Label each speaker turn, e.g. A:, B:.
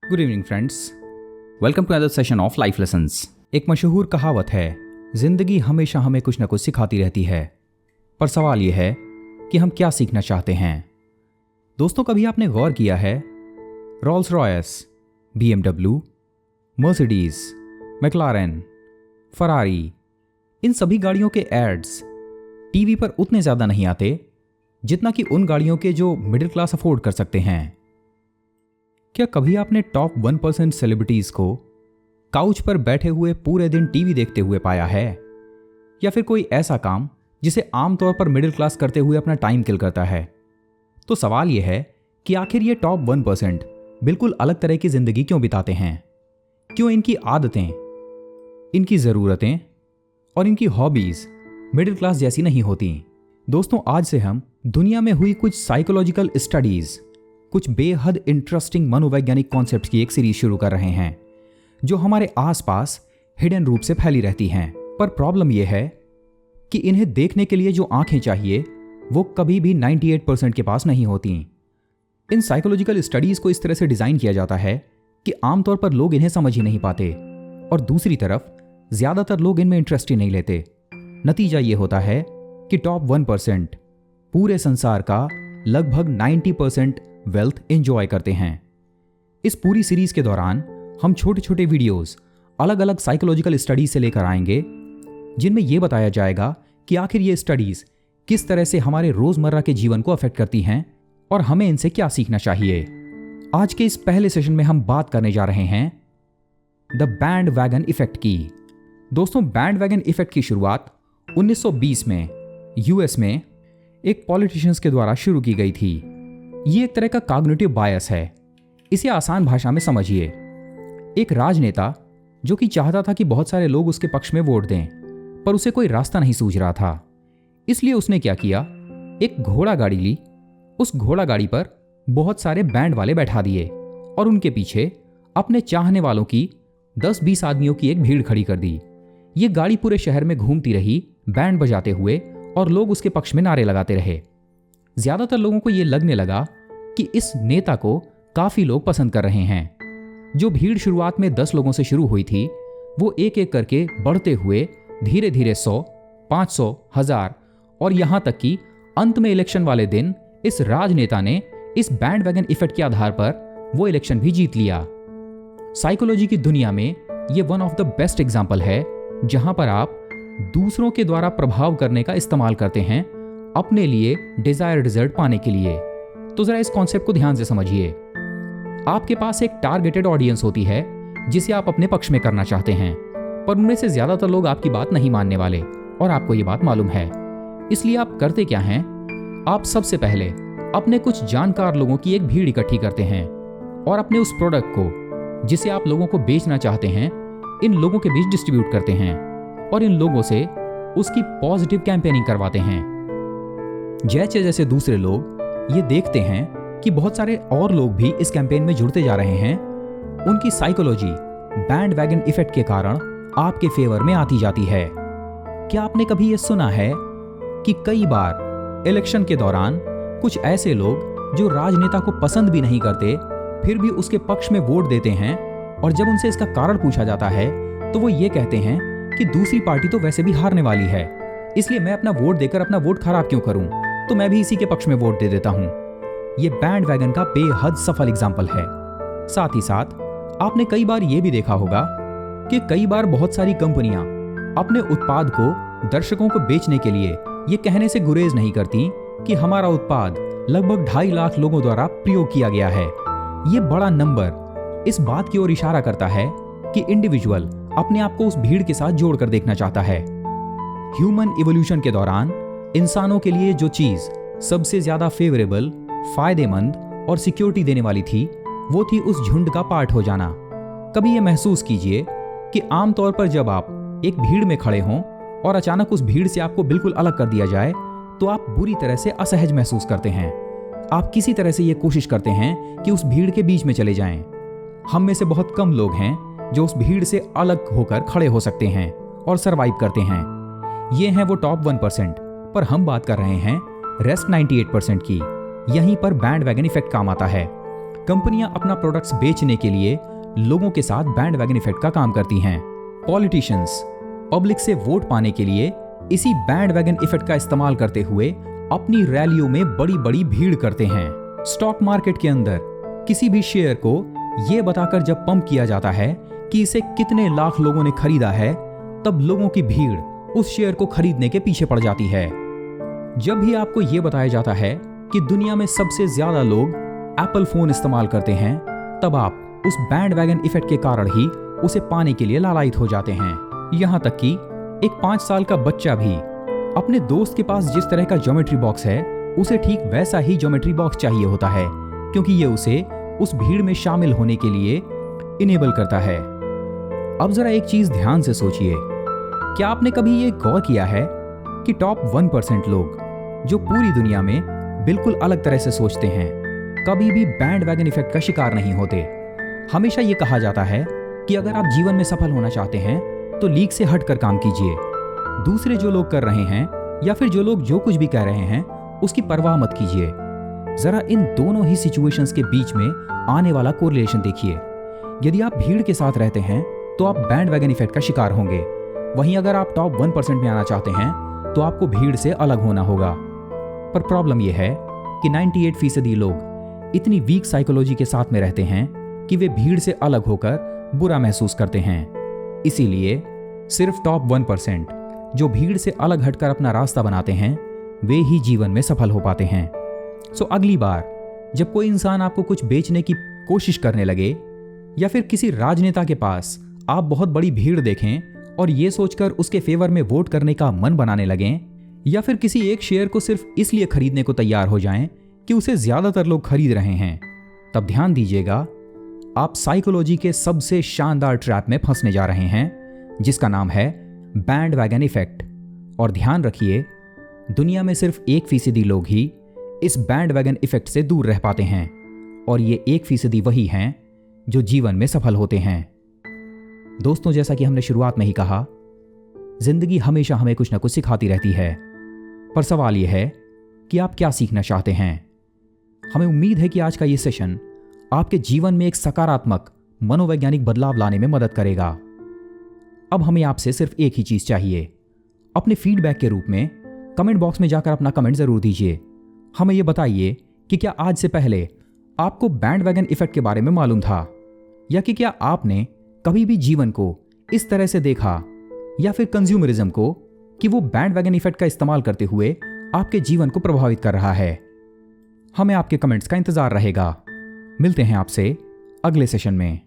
A: Good evening friends, welcome to another session of life lessons. एक मशहूर कहावत है, जिंदगी हमेशा हमें कुछ ना कुछ सिखाती रहती है, पर सवाल यह है कि हम क्या सीखना चाहते हैं। दोस्तों, कभी आपने गौर किया है Rolls Royce, BMW, Mercedes, McLaren, Ferrari, इन सभी गाड़ियों के एड्स टीवी पर उतने ज़्यादा नहीं आते जितना कि उन गाड़ियों के जो मिडिल क्लास अफोर्ड कर सकते हैं। क्या कभी आपने टॉप 1% सेलिब्रिटीज को काउच पर बैठे हुए पूरे दिन टीवी देखते हुए पाया है, या फिर कोई ऐसा काम जिसे आमतौर पर मिडिल क्लास करते हुए अपना टाइम किल करता है? तो सवाल यह है कि आखिर ये टॉप 1% बिल्कुल अलग तरह की जिंदगी क्यों बिताते हैं? क्यों इनकी आदतें, इनकी ज़रूरतें और इनकी हॉबीज मिडिल क्लास जैसी नहीं होती? दोस्तों, आज से हम दुनिया में हुई कुछ साइकोलॉजिकल स्टडीज, कुछ बेहद इंटरेस्टिंग मनोवैज्ञानिक कॉन्सेप्ट्स की एक सीरीज शुरू कर रहे हैं जो हमारे आसपास हिडन रूप से फैली रहती हैं। पर प्रॉब्लम यह है कि इन्हें देखने के लिए जो आंखें चाहिए वो कभी भी 98% के पास नहीं होती। इन साइकोलॉजिकल स्टडीज को इस तरह से डिजाइन किया जाता है कि आमतौर पर लोग इन्हें समझ ही नहीं पाते, और दूसरी तरफ ज्यादातर लोग इनमें इंटरेस्ट ही नहीं लेते। नतीजा ये होता है कि टॉप 1% पूरे संसार का लगभग 90% वेल्थ एंजॉय करते हैं। इस पूरी सीरीज के दौरान हम छोटे छोटे वीडियोस अलग अलग साइकोलॉजिकल स्टडीज से लेकर आएंगे, जिनमें यह बताया जाएगा कि आखिर ये स्टडीज किस तरह से हमारे रोजमर्रा के जीवन को अफेक्ट करती हैं और हमें इनसे क्या सीखना चाहिए। आज के इस पहले सेशन में हम बात करने जा रहे हैं द बैंड वैगन इफेक्ट की। दोस्तों, बैंड वैगन इफेक्ट की शुरुआत 1920 में यूएस में एक पॉलिटिशियंस के द्वारा शुरू की गई थी। ये एक तरह का कॉग्निटिव बायस है। इसे आसान भाषा में समझिए, एक राजनेता जो कि चाहता था कि बहुत सारे लोग उसके पक्ष में वोट दें, पर उसे कोई रास्ता नहीं सूझ रहा था। इसलिए उसने क्या किया, एक घोड़ा गाड़ी ली, उस घोड़ा गाड़ी पर बहुत सारे बैंड वाले बैठा दिए और उनके पीछे अपने चाहने वालों की 10-20 आदमियों की एक भीड़ खड़ी कर दी। ये गाड़ी पूरे शहर में घूमती रही बैंड बजाते हुए, और लोग उसके पक्ष में नारे लगाते रहे। ज्यादातर लोगों को यह लगने लगा कि इस नेता को काफी लोग पसंद कर रहे हैं। जो भीड़ शुरुआत में 10 लोगों से शुरू हुई थी, वो एक एक करके बढ़ते हुए धीरे धीरे 100, 500, 1000 और यहां तक कि अंत में इलेक्शन वाले दिन इस राजनेता ने इस बैंड वैगन इफेक्ट के आधार पर वो इलेक्शन भी जीत लिया। साइकोलॉजी की दुनिया में ये one of the best example है जहां पर आप दूसरों के द्वारा प्रभाव करने का इस्तेमाल करते हैं अपने लिए डिजायर्ड रिजल्ट पाने के लिए। तो जरा इस कॉन्सेप्ट को ध्यान से समझिए। आपके पास एक टारगेटेड ऑडियंस होती है जिसे आप अपने पक्ष में करना चाहते हैं, पर उनमें से ज्यादातर लोग आपकी बात नहीं मानने वाले, और आपको ये बात मालूम है। इसलिए आप करते क्या हैं, आप सबसे पहले अपने कुछ जानकार लोगों की एक भीड़ इकट्ठी करते हैं और अपने उस प्रोडक्ट को जिसे आप लोगों को बेचना चाहते हैं इन लोगों के बीच डिस्ट्रीब्यूट करते हैं, और इन लोगों से उसकी पॉजिटिव कैंपेनिंग करवाते हैं। जैसे जैसे दूसरे लोग ये देखते हैं कि बहुत सारे और लोग भी इस कैंपेन में जुड़ते जा रहे हैं, उनकी साइकोलॉजी बैंड वैगन इफेक्ट के कारण आपके फेवर में आती जाती है। क्या आपने कभी ये सुना है कि कई बार इलेक्शन के दौरान कुछ ऐसे लोग जो राजनेता को पसंद भी नहीं करते फिर भी उसके पक्ष में वोट देते हैं, और जब उनसे इसका कारण पूछा जाता है तो वो ये कहते हैं कि दूसरी पार्टी तो वैसे भी हारने वाली है, इसलिए मैं अपना वोट देकर अपना वोट खराब क्यों करूं, तो मैं भी इसी के पक्ष में वोट दे देता हूं। यह बैंड वैगन का बेहद सफल एग्जाम्पल है। साथ ही साथ आपने कई बार यह भी देखा होगा कि कई बार बहुत सारी कंपनियां अपने उत्पाद को दर्शकों को बेचने के लिए यह कहने से गुरेज नहीं करती कि हमारा उत्पाद लगभग 2.5 लाख लोगों द्वारा प्रयोग किया गया है। यह बड़ा नंबर इस बात की ओर इशारा करता है कि इंडिविजुअल अपने आप को उस भीड़ के साथ जोड़कर देखना चाहता है। ह्यूमन इवोल्यूशन के दौरान इंसानों के लिए जो चीज सबसे ज्यादा फेवरेबल, फायदेमंद और सिक्योरिटी देने वाली थी, वो थी उस झुंड का पार्ट हो जाना। कभी ये महसूस कीजिए कि आमतौर पर जब आप एक भीड़ में खड़े हों और अचानक उस भीड़ से आपको बिल्कुल अलग कर दिया जाए तो आप बुरी तरह से असहज महसूस करते हैं। आप किसी तरह से ये कोशिश करते हैं कि उस भीड़ के बीच में चले जाएं। हम में से बहुत कम लोग हैं जो उस भीड़ से अलग होकर खड़े हो सकते हैं और सरवाइव करते हैं। ये हैं वो टॉप 1%, पर हम बात कर रहे हैं रेस्ट 98% की। यहीं पर बैंड वैगन इफेक्ट काम आता है। कंपनियां अपना प्रोडक्ट्स बेचने के लिए लोगों के साथ बैंड वैगन इफेक्ट का काम करती हैं। पॉलिटिशियंस पब्लिक से वोट पाने के लिए इसी बैंड वैगन इफेक्ट का इस्तेमाल करते हुए अपनी रैलियों में बड़ी बड़ी भीड़ करते हैं। स्टॉक मार्केट के अंदर किसी भी शेयर को यह बताकर जब पंप किया जाता है कि इसे कितने लाख लोगों ने खरीदा है, तब लोगों की भीड़ उस शेयर को खरीदने के पीछे पड़ जाती है। जब भी आपको यह बताया जाता है कि दुनिया में सबसे ज्यादा लोग एप्पल फोन इस्तेमाल करते हैं, तब आप उस बैंड वैगन इफेक्ट के कारण ही उसे पाने के लिए लालायित हो जाते हैं। यहां तक कि एक 5 साल का बच्चा भी अपने दोस्त के पास जिस तरह का ज्योमेट्री बॉक्स है, उसे ठीक वैसा ही ज्योमेट्री बॉक्स चाहिए होता है, क्योंकि ये उसे उस भीड़ में शामिल होने के लिए इनेबल करता है। अब जरा एक चीज ध्यान से सोचिए, क्या आपने कभी ये गौर किया है कि टॉप 1% लोग जो पूरी दुनिया में बिल्कुल अलग तरह से सोचते हैं, कभी भी बैंड वैगन इफेक्ट का शिकार नहीं होते। हमेशा ये कहा जाता है कि अगर आप जीवन में सफल होना चाहते हैं तो लीक से हटकर काम कीजिए। दूसरे जो लोग कर रहे हैं या फिर जो लोग जो कुछ भी कह रहे हैं उसकी परवाह मत कीजिए। जरा इन दोनों ही सिचुएशंस के बीच में आने वाला कोरिलेशन देखिए। यदि आप भीड़ के साथ रहते हैं तो आप बैंड वैगन इफेक्ट का शिकार होंगे। वहीं अगर आप टॉप 1% में आना चाहते हैं तो आपको भीड़ से अलग होना होगा। पर प्रॉब्लम यह है कि 98% लोग इतनी वीक साइकोलॉजी के साथ में रहते हैं कि वे भीड़ से अलग होकर बुरा महसूस करते हैं। इसीलिए सिर्फ टॉप 1% जो भीड़ से अलग हटकर अपना रास्ता बनाते हैं, वे ही जीवन में सफल हो पाते हैं। सो अगली बार जब कोई इंसान आपको कुछ बेचने की कोशिश करने लगे या फिर किसी राजनेता के पास आप बहुत बड़ी भीड़ देखें और ये सोचकर उसके फेवर में वोट करने का मन बनाने लगें, या फिर किसी एक शेयर को सिर्फ इसलिए खरीदने को तैयार हो जाएं कि उसे ज्यादातर लोग खरीद रहे हैं, तब ध्यान दीजिएगा आप साइकोलॉजी के सबसे शानदार ट्रैप में फंसने जा रहे हैं, जिसका नाम है बैंड वैगन इफेक्ट। और ध्यान रखिए, दुनिया में सिर्फ 1% लोग ही इस बैंड वैगन इफेक्ट से दूर रह पाते हैं, और ये 1% वही हैं जो जीवन में सफल होते हैं। दोस्तों, जैसा कि हमने शुरुआत में ही कहा, जिंदगी हमेशा हमें कुछ ना कुछ सिखाती रहती है, पर सवाल यह है कि आप क्या सीखना चाहते हैं। हमें उम्मीद है कि आज का ये सेशन आपके जीवन में एक सकारात्मक मनोवैज्ञानिक बदलाव लाने में मदद करेगा। अब हमें आपसे सिर्फ एक ही चीज चाहिए, अपने फीडबैक के रूप में कमेंट बॉक्स में जाकर अपना कमेंट जरूर दीजिए। हमें यह बताइए कि क्या आज से पहले आपको बैंड वैगन इफेक्ट के बारे में मालूम था, या कि क्या आपने कभी भी जीवन को इस तरह से देखा, या फिर कंज्यूमरिज्म को, कि वो बैंड वैगन इफेक्ट का इस्तेमाल करते हुए आपके जीवन को प्रभावित कर रहा है। हमें आपके कमेंट्स का इंतजार रहेगा। मिलते हैं आपसे अगले सेशन में।